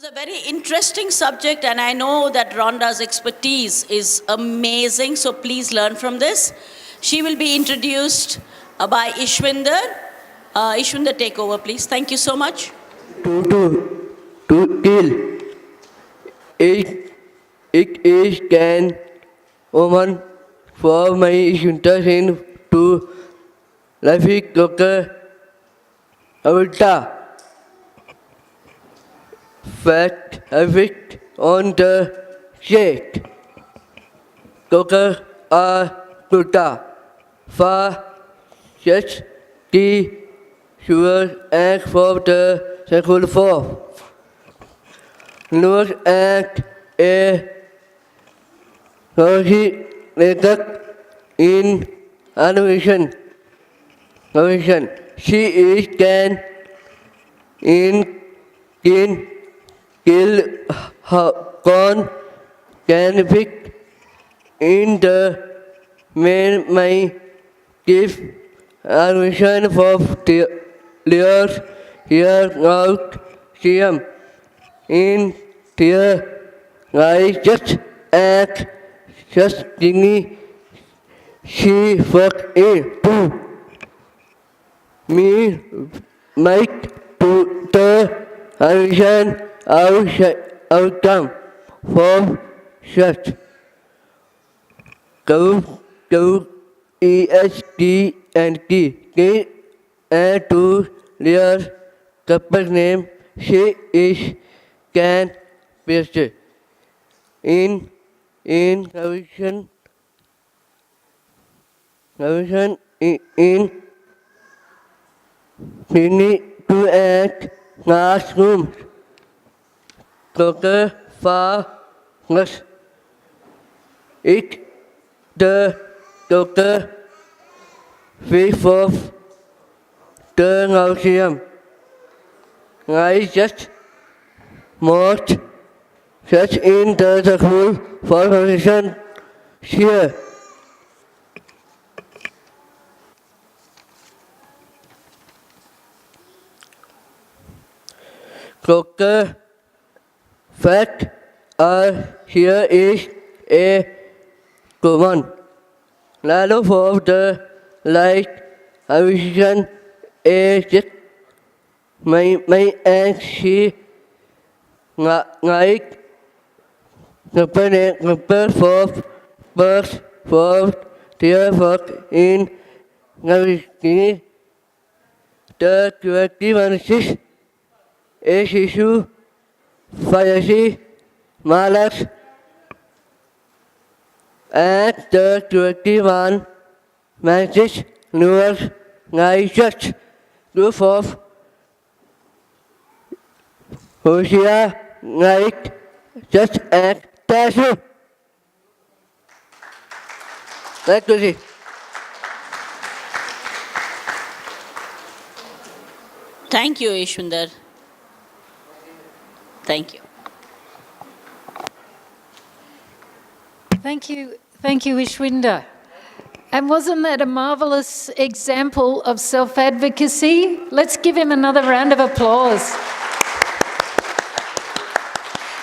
It's a very interesting subject, and I know that Rhonda's expertise is amazing, so please learn from this. She will be introduced by Ishwinder. Ishwinder, take over, please. Thank you so much. To kill. It is can woman for my interest to Rafi Cocker Avita. Fat effect on the shake. Cocker are tuta. For just the sugar and for the circle form. Look at a related in animation. She is can in kill her corn can pick in the main my give animation for the layers here out CM in here I just act just thingy she fuck in to me make to the animation outcome from such go ESD and T and to their couple name she is can be in revision in to act classrooms. Doctor Faragher. It the doctor fifth of the museum. I just most such in the school for position here. Doctor fact here is a common. None of the light vision is my and she like the for birth for their work in navigating the creative analysis is issue Pharisee, Malak, and the 21 message Newer Church group of Hosea like just act Tashu. Thank you. Thank you, Ishwinder. Thank you. Thank you, Ishwinder. And wasn't that a marvellous example of self-advocacy? Let's give him another round of applause.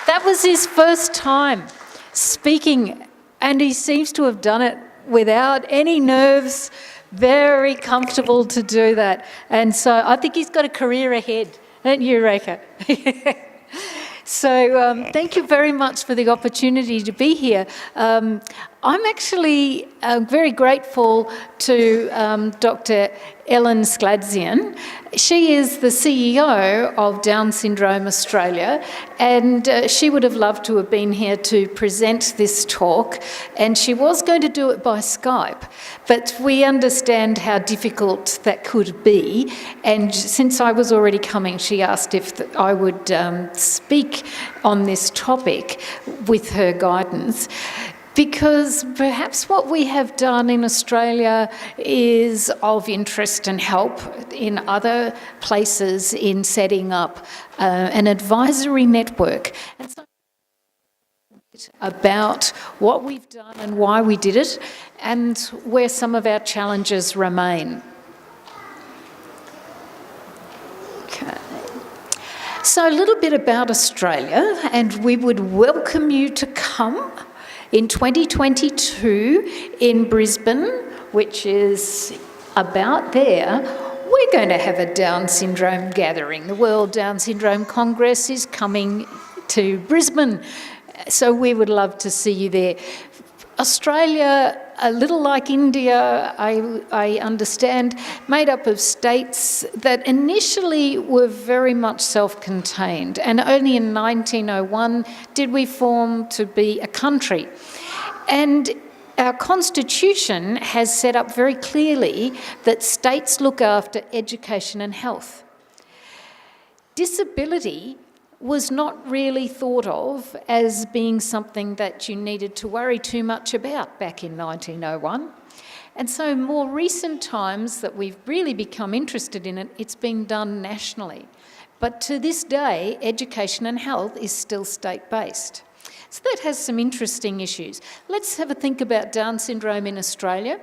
That was his first time speaking, and he seems to have done it without any nerves, very comfortable to do that. And so I think he's got a career ahead, don't you, Rekha? So thank you very much for the opportunity to be here. I'm actually very grateful to Dr. Ellen Skladzian. She is the CEO of Down Syndrome Australia, and she would have loved to have been here to present this talk, and she was going to do it by Skype, but we understand how difficult that could be, and since I was already coming, she asked if I would speak on this topic with her guidance. Because perhaps what we have done in Australia is of interest and help in other places in setting up an advisory network. And so about what we've done and why we did it and where some of our challenges remain. Okay. So a little bit about Australia, and we would welcome you to come in 2022 in Brisbane, which is about there. We're going to have a Down syndrome gathering. The World Down Syndrome Congress is coming to Brisbane, so we would love to see you there. Australia, a little like India, I understand, made up of states that initially were very much self-contained, and only in 1901 did we form to be a country. And our constitution has set up very clearly that states look after education and health. Disability was not really thought of as being something that you needed to worry too much about back in 1901. And so more recent times that we've really become interested in it, it's been done nationally. But to this day, education and health is still state-based. So that has some interesting issues. Let's have a think about Down syndrome in Australia.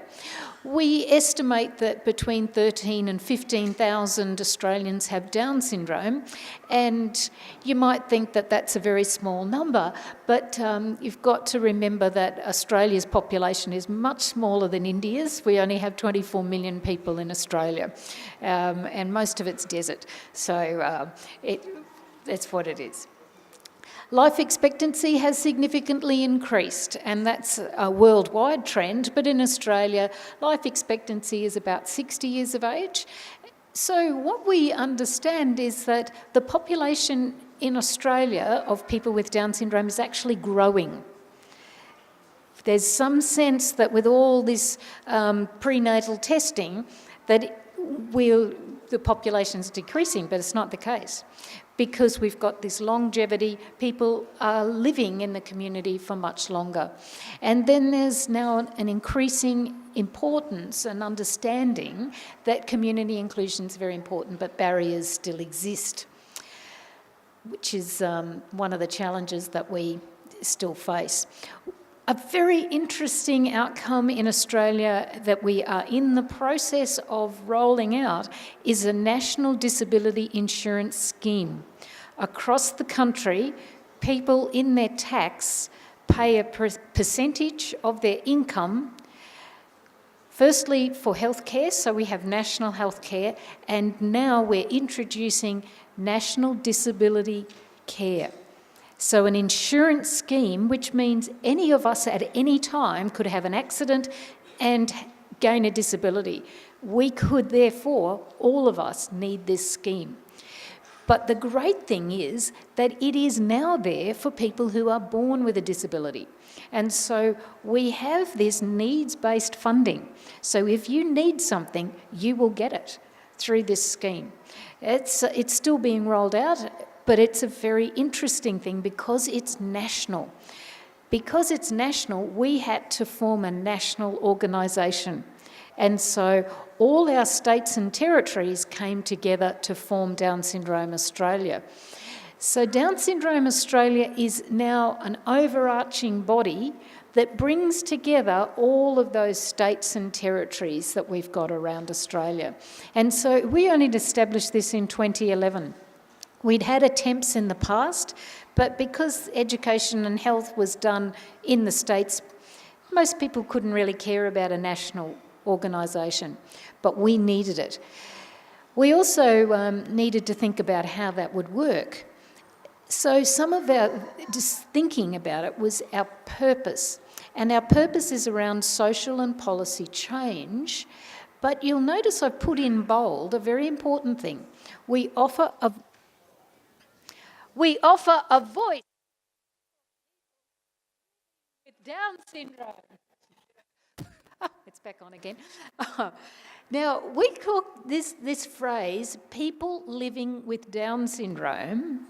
We estimate that between 13 and 15,000 Australians have Down syndrome, and you might think that that's a very small number, but you've got to remember that Australia's population is much smaller than India's. We only have 24 million people in Australia, and most of it's desert, so that's what it is. Life expectancy has significantly increased, and that's a worldwide trend, but in Australia, life expectancy is about 60 years of age. So what we understand is that the population in Australia of people with Down syndrome is actually growing. There's some sense that with all this prenatal testing that the population's decreasing, but it's not the case. Because we've got this longevity, people are living in the community for much longer. And then there's now an increasing importance and understanding that community inclusion is very important, but barriers still exist, which is one of the challenges that we still face. A very interesting outcome in Australia that we are in the process of rolling out is a national disability insurance scheme. Across the country, people in their tax pay a percentage of their income, firstly for healthcare, so we have national healthcare, and now we're introducing national disability care. So an insurance scheme, which means any of us at any time could have an accident and gain a disability. We could therefore, all of us, need this scheme. But the great thing is that it is now there for people who are born with a disability. And so we have this needs-based funding. So if you need something, you will get it through this scheme. It's still being rolled out, but it's a very interesting thing because it's national. Because it's national, we had to form a national organisation. And so all our states and territories came together to form Down Syndrome Australia. So Down Syndrome Australia is now an overarching body that brings together all of those states and territories that we've got around Australia. And so we only established this in 2011. We'd had attempts in the past, but because education and health was done in the states, most people couldn't really care about a national organisation, but we needed it. We also needed to think about how that would work. So some of our just thinking about it was our purpose, and our purpose is around social and policy change, but you'll notice I've put in bold a very important thing. We offer a voice with Down syndrome. It's back on again. Now, we call this phrase, people living with Down syndrome,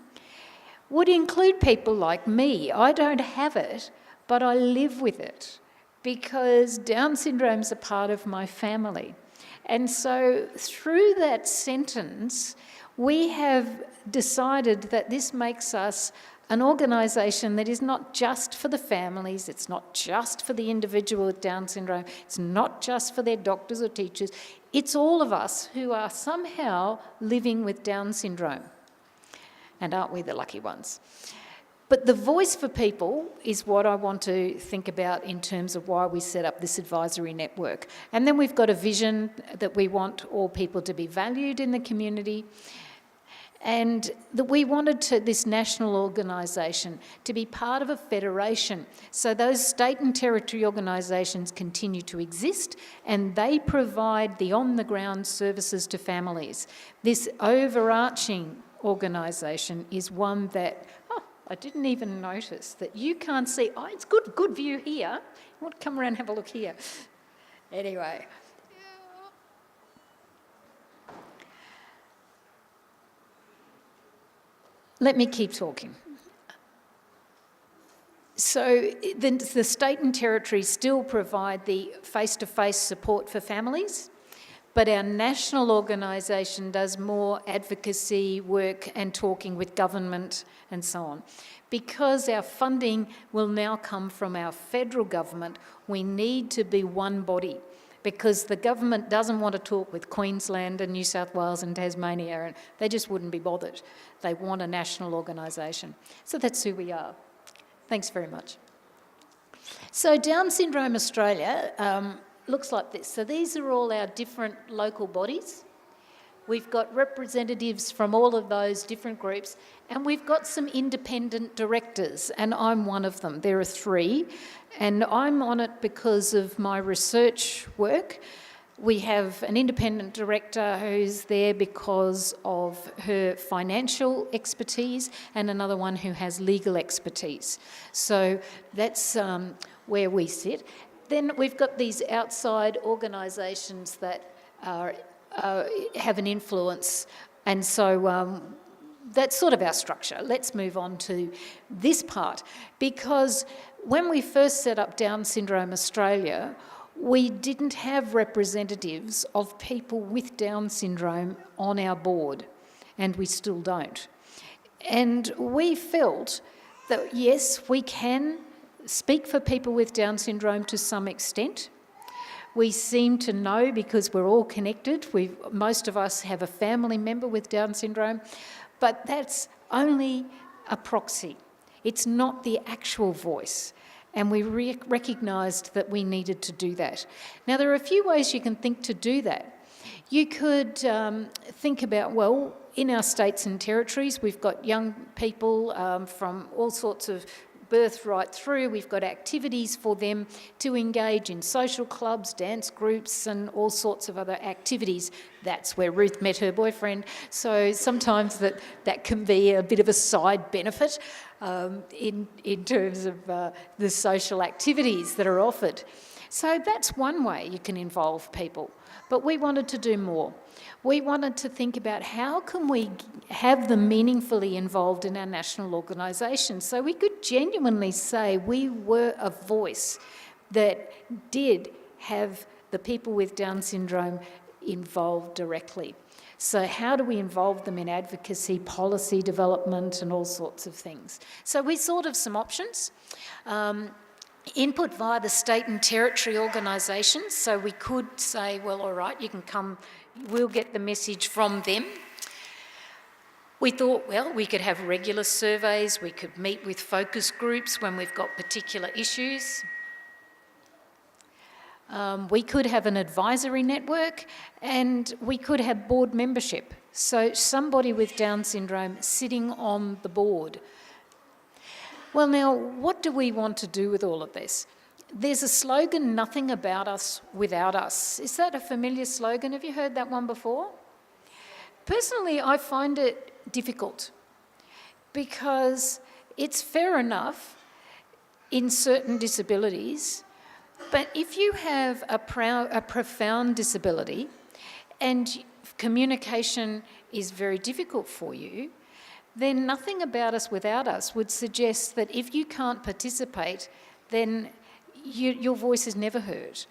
would include people like me. I don't have it, but I live with it because Down syndrome's a part of my family. And so through that sentence, we have decided that this makes us an organisation that is not just for the families, it's not just for the individual with Down syndrome, it's not just for their doctors or teachers, it's all of us who are somehow living with Down syndrome. And aren't we the lucky ones? But the voice for people is what I want to think about in terms of why we set up this advisory network. And then we've got a vision that we want all people to be valued in the community, and that we wanted this national organisation to be part of a federation. So those state and territory organisations continue to exist, and they provide the on-the-ground services to families. This overarching organisation is one that, I didn't even notice that you can't see. Oh, it's good view here. You want to come around and have a look here. Anyway. Let me keep talking. So the state and territories still provide the face-to-face support for families, but our national organisation does more advocacy work and talking with government and so on. Because our funding will now come from our federal government, we need to be one body, because the government doesn't want to talk with Queensland and New South Wales and Tasmania, and they just wouldn't be bothered. They want a national organisation. So that's who we are. Thanks very much. So Down Syndrome Australia looks like this. So these are all our different local bodies. We've got representatives from all of those different groups, and we've got some independent directors, and I'm one of them. There are 3, and I'm on it because of my research work. We have an independent director who's there because of her financial expertise, and another one who has legal expertise. So that's where we sit. Then we've got these outside organisations that have an influence, and so that's sort of our structure. Let's move on to this part, because when we first set up Down Syndrome Australia, we didn't have representatives of people with Down syndrome on our board, and we still don't. And we felt that, yes, we can speak for people with Down syndrome to some extent. We seem to know, because we're all connected, most of us have a family member with Down syndrome, but that's only a proxy. It's not the actual voice. And we recognised that we needed to do that. Now, there are a few ways you can think to do that. You could think about, well, in our states and territories, we've got young people from all sorts of birth right through. We've got activities for them to engage in, social clubs, dance groups, and all sorts of other activities. That's where Ruth met her boyfriend. So sometimes that can be a bit of a side benefit in terms of the social activities that are offered. So that's one way you can involve people. But we wanted to do more. We wanted to think about how can we have them meaningfully involved in our national organisation, so we could genuinely say we were a voice that did have the people with Down syndrome involved directly. So how do we involve them in advocacy, policy development, and all sorts of things? So we thought of some options. Input via the state and territory organisations, so we could say, well, all right, you can come, we'll get the message from them. We thought, well, we could have regular surveys, we could meet with focus groups when we've got particular issues. We could have an advisory network, and we could have board membership. So somebody with Down syndrome sitting on the board. Well, now, what do we want to do with all of this? There's a slogan, nothing about us without us. Is that a familiar slogan? Have you heard that one before? Personally, I find it difficult, because it's fair enough in certain disabilities, but if you have a profound disability and communication is very difficult for you, then nothing about us without us would suggest that if you can't participate, then your voice is never heard.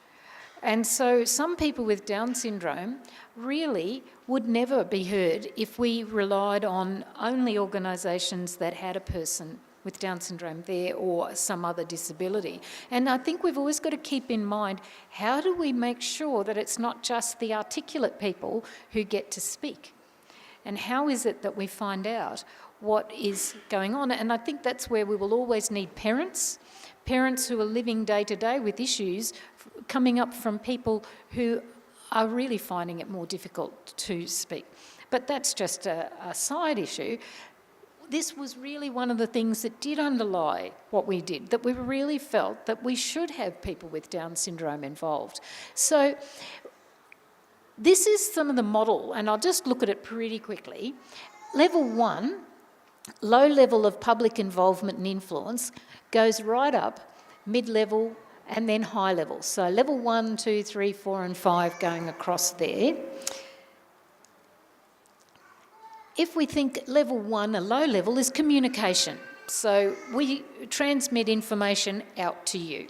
And so some people with Down syndrome really would never be heard if we relied on only organisations that had a person with Down syndrome there or some other disability. And I think we've always got to keep in mind, how do we make sure that it's not just the articulate people who get to speak? And how is it that we find out what is going on. And I think that's where we will always need parents who are living day to day with issues coming up from people who are really finding it more difficult to speak. But that's just a side issue. This was really one of the things that did underlie what we did, that we really felt that we should have people with Down syndrome involved. So this is some of the model, and I'll just look at it pretty quickly. Level 1, low level of public involvement and influence, goes right up, mid-level, and then high level. So level 1, 2, 3, 4 and 5 going across there. If we think level 1, a low level, is communication. So we transmit information out to you.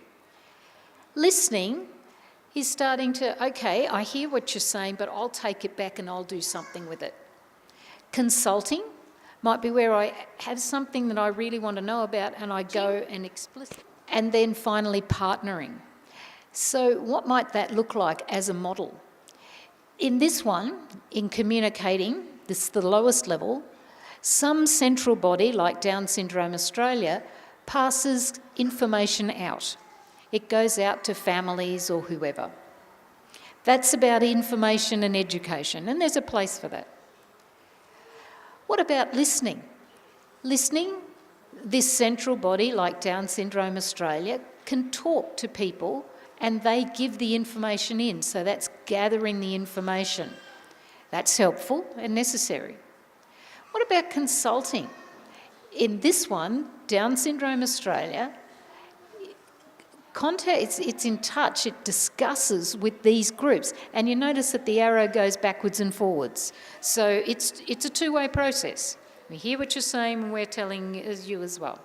Listening is starting to, okay, I hear what you're saying, but I'll take it back and I'll do something with it. Consulting might be where I have something that I really want to know about and I go and explicit. And then finally, partnering. So what might that look like as a model? In this one, in communicating, this is the lowest level, some central body, like Down Syndrome Australia, passes information out. It goes out to families or whoever. That's about information and education, and there's a place for that. What about listening? Listening, this central body, like Down Syndrome Australia, can talk to people and they give the information in, so that's gathering the information. That's helpful and necessary. What about consulting? In this one, Down Syndrome Australia, it's in touch, it discusses with these groups. And you notice that the arrow goes backwards and forwards. So it's a two-way process. We hear what you're saying and we're telling you as well.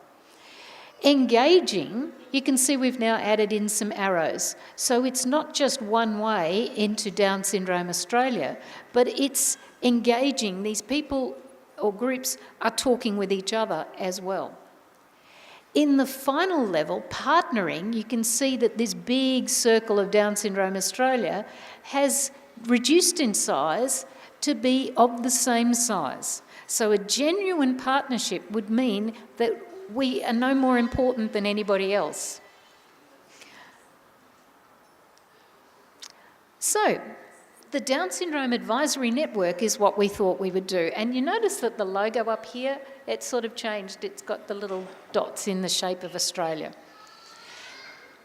Engaging, you can see we've now added in some arrows. So it's not just one way into Down Syndrome Australia, but it's engaging. These people or groups are talking with each other as well. In the final level, partnering, you can see that this big circle of Down Syndrome Australia has reduced in size to be of the same size. So a genuine partnership would mean that we are no more important than anybody else. So, the Down Syndrome Advisory Network is what we thought we would do. And you notice that the logo up here, it's sort of changed. It's got the little dots in the shape of Australia.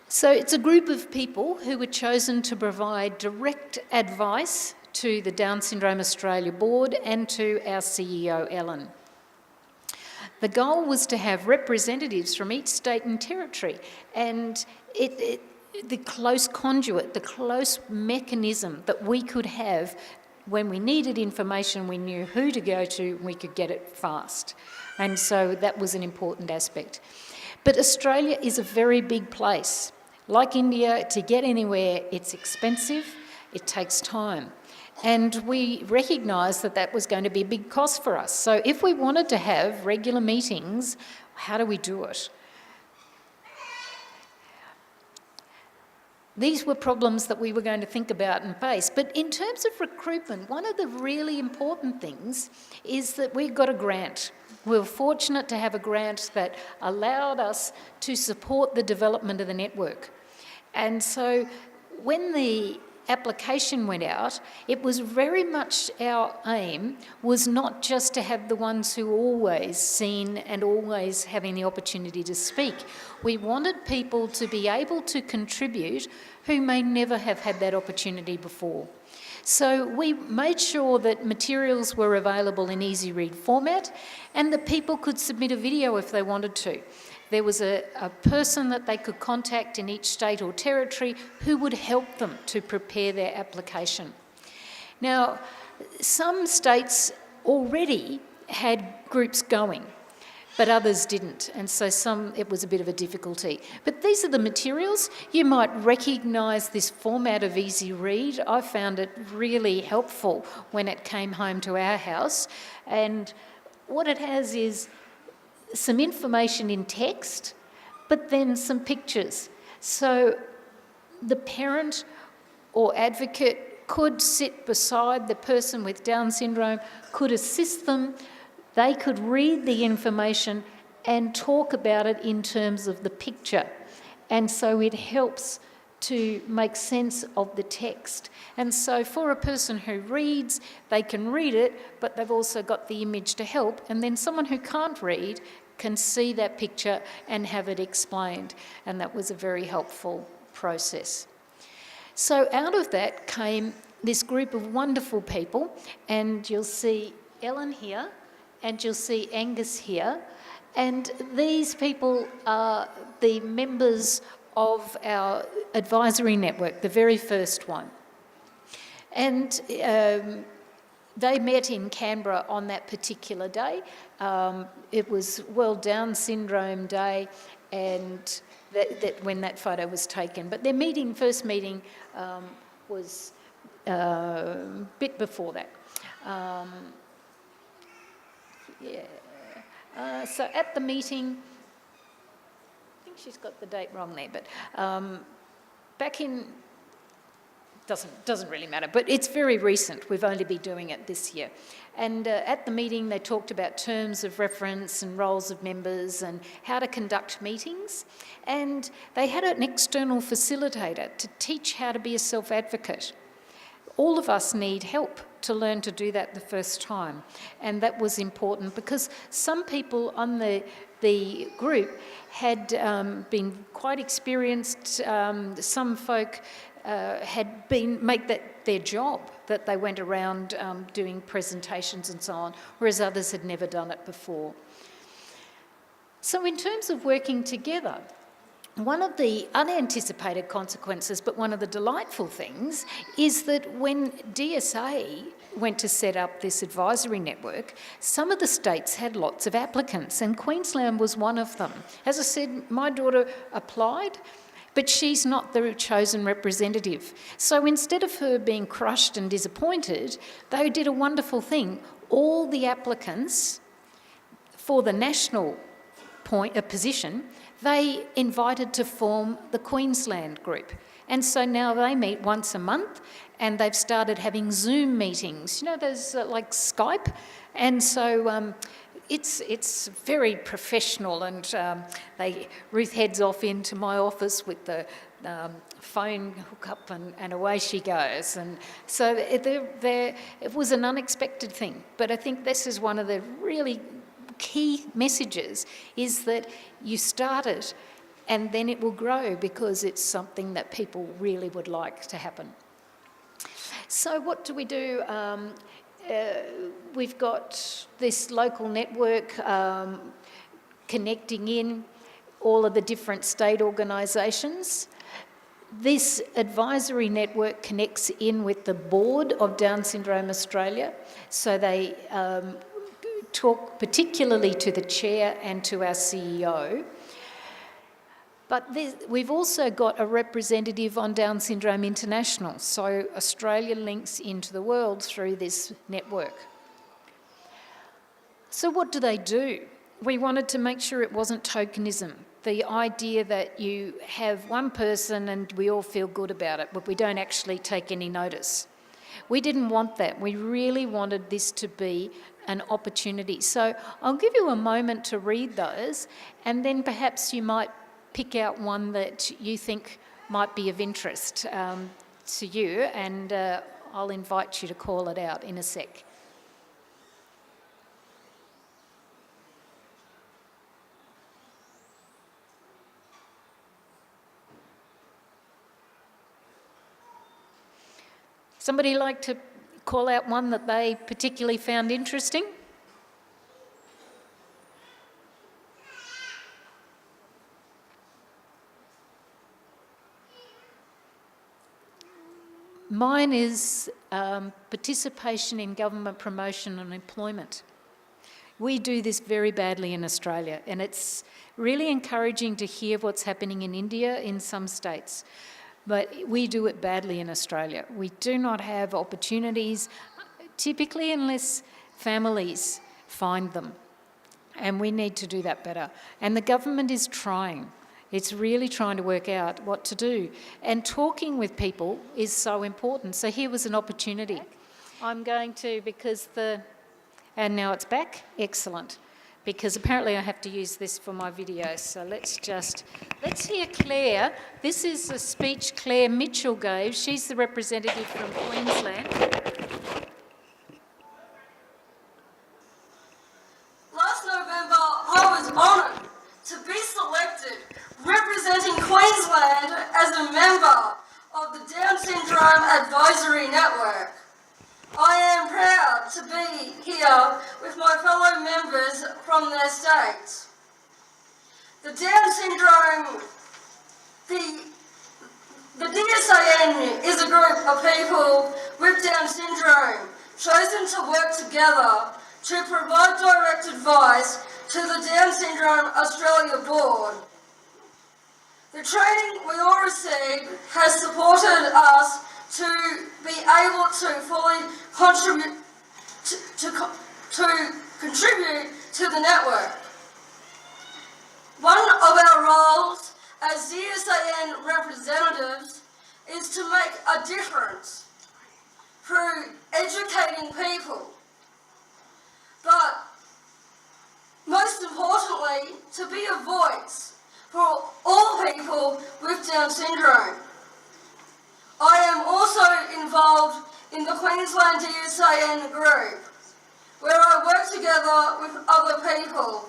So it's a group of people who were chosen to provide direct advice to the Down Syndrome Australia board and to our CEO, Ellen. The goal was to have representatives from each state and territory, and the close conduit, the close mechanism that we could have when we needed information, we knew who to go to, and we could get it fast. And so that was an important aspect. But Australia is a very big place. Like India, to get anywhere, it's expensive, it takes time. And we recognised that that was going to be a big cost for us. So if we wanted to have regular meetings, how do we do it? These were problems that we were going to think about and face. But in terms of recruitment, one of the really important things is that we got a grant. We were fortunate to have a grant that allowed us to support the development of the network. And so when the application went out, it was very much our aim was not just to have the ones who always seen and always having the opportunity to speak. We wanted people to be able to contribute who may never have had that opportunity before. So we made sure that materials were available in easy read format and that people could submit a video if they wanted to. There was a person that they could contact in each state or territory who would help them to prepare their application. Now, some states already had groups going, but others didn't, and so it was a bit of a difficulty. But these are the materials. You might recognise this format of easy read. I found it really helpful when it came home to our house, and what it has is some information in text, but then some pictures. So the parent or advocate could sit beside the person with Down syndrome, could assist them they could read the information and talk about it in terms of the picture. And so it helps to make sense of the text. And so for a person who reads, they can read it, but they've also got the image to help. And then someone who can't read can see that picture and have it explained. And that was a very helpful process. So out of that came this group of wonderful people, and you'll see Ellen here, and you'll see Angus here. And these people are the members of our advisory network, the very first one. And they met in Canberra on that particular day. It was World Down Syndrome Day, and when that photo was taken. But their first meeting was a bit before that. So at the meeting, I think she's got the date wrong there, but back in, doesn't really matter, but it's very recent. We've only been doing it this year. And at the meeting, they talked about terms of reference and roles of members and how to conduct meetings. And they had an external facilitator to teach how to be a self-advocate. All of us need help to learn to do that the first time. And that was important because some people on the group had been quite experienced. Some folk had make that their job, that they went around doing presentations and so on, whereas others had never done it before. So in terms of working together, one of the unanticipated consequences, but one of the delightful things, is that when DSA went to set up this advisory network, some of the states had lots of applicants, and Queensland was one of them. As I said, my daughter applied, but she's not the chosen representative. So instead of her being crushed and disappointed, they did a wonderful thing. All the applicants for the national position, they invited to form the Queensland group. And so now they meet once a month, and they've started having Zoom meetings, you know, those like Skype. And so it's very professional, and Ruth heads off into my office with the phone hookup, and away she goes. And so it was an unexpected thing, but I think this is one of the really key messages, is that you start it and then it will grow because it's something that people really would like to happen. So what do we do? We've got this local network connecting in all of the different state organisations. This advisory network connects in with the board of Down Syndrome Australia, so they talk particularly to the chair and to our CEO. But we've also got a representative on Down Syndrome International, so Australia links into the world through this network. So what do? We wanted to make sure it wasn't tokenism, the idea that you have one person and we all feel good about it, but we don't actually take any notice. We didn't want that. We really wanted this to be an opportunity. So I'll give you a moment to read those, and then perhaps you might pick out one that you think might be of interest to you, and I'll invite you to call it out in a sec. Somebody like to call out one that they particularly found interesting? Mine is participation in government promotion and employment. We do this very badly in Australia, and it's really encouraging to hear what's happening in India in some states. But we do it badly in Australia. We do not have opportunities, typically unless families find them. And we need to do that better. And the government is trying. It's really trying to work out what to do. And talking with people is so important. So here was an opportunity. I'm going to, because And now it's back? Excellent. Because apparently I have to use this for my video. So let's hear Claire. This is a speech Claire Mitchell gave. She's the representative from Queensland. Last November, I was honoured to be selected representing Queensland as a member of the Down Syndrome Advisory Network. I am proud to be here with my fellow members from their states. The Down Syndrome, the DSAN is a group of people with Down Syndrome chosen to work together to provide direct advice to the Down Syndrome Australia Board. The training we all received has supported us to be able to fully contribute to the network. One of our roles as DSAN representatives is to make a difference through educating people, but most importantly, to be a voice for all people with Down syndrome. I am also involved in the Queensland DSAN group, where I work together with other people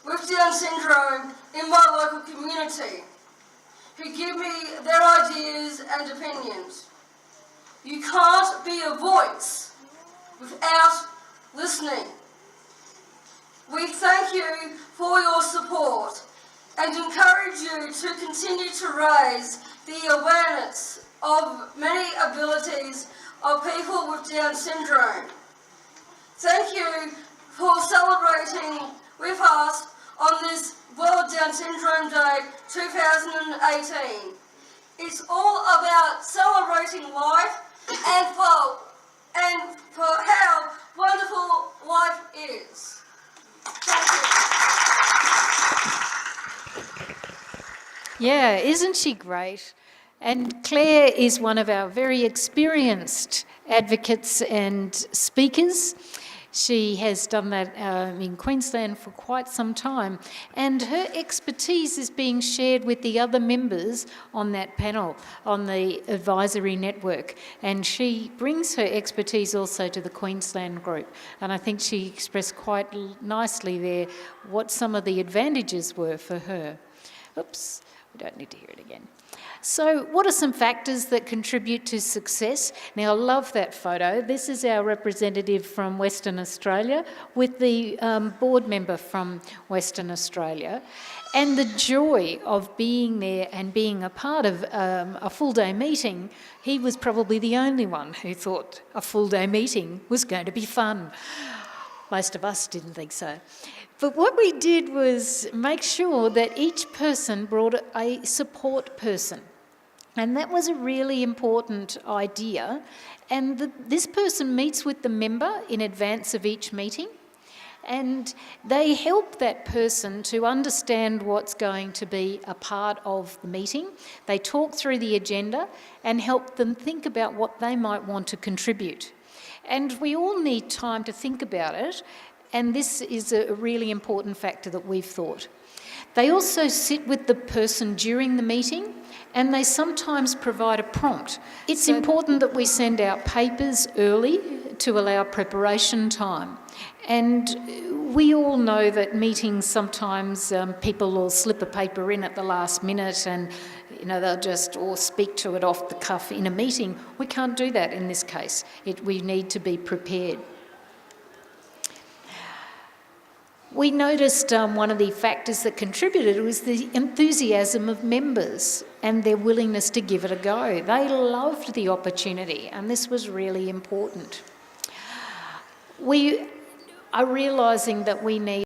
with Down syndrome in my local community, who give me their ideas and opinions. You can't be a voice without listening. We thank you for your support and encourage you to continue to raise the awareness of many abilities of people with Down syndrome. Thank you for celebrating with us on this World Down Syndrome Day 2018. It's all about celebrating life and for how wonderful life is. Yeah, isn't she great? And Claire is one of our very experienced advocates and speakers. She has done that in Queensland for quite some time, and her expertise is being shared with the other members on that panel, on the advisory network, and she brings her expertise also to the Queensland group. And I think she expressed quite nicely there what some of the advantages were for her. Oops, we don't need to hear it again. So what are some factors that contribute to success? Now, I love that photo. This is our representative from Western Australia with the board member from Western Australia. And the joy of being there and being a part of a full-day meeting, he was probably the only one who thought a full-day meeting was going to be fun. Most of us didn't think so. But what we did was make sure that each person brought a support person. And that was a really important idea. And this person meets with the member in advance of each meeting. And they help that person to understand what's going to be a part of the meeting. They talk through the agenda and help them think about what they might want to contribute. And we all need time to think about it. And this is a really important factor that we've thought. They also sit with the person during the meeting, and they sometimes provide a prompt. It's important that we send out papers early to allow preparation time. And we all know that meetings sometimes people will slip a paper in at the last minute and they'll just or speak to it off the cuff in a meeting. We can't do that in this case. We need to be prepared. We noticed one of the factors that contributed was the enthusiasm of members and their willingness to give it a go. They loved the opportunity, and this was really important. We are realising that we need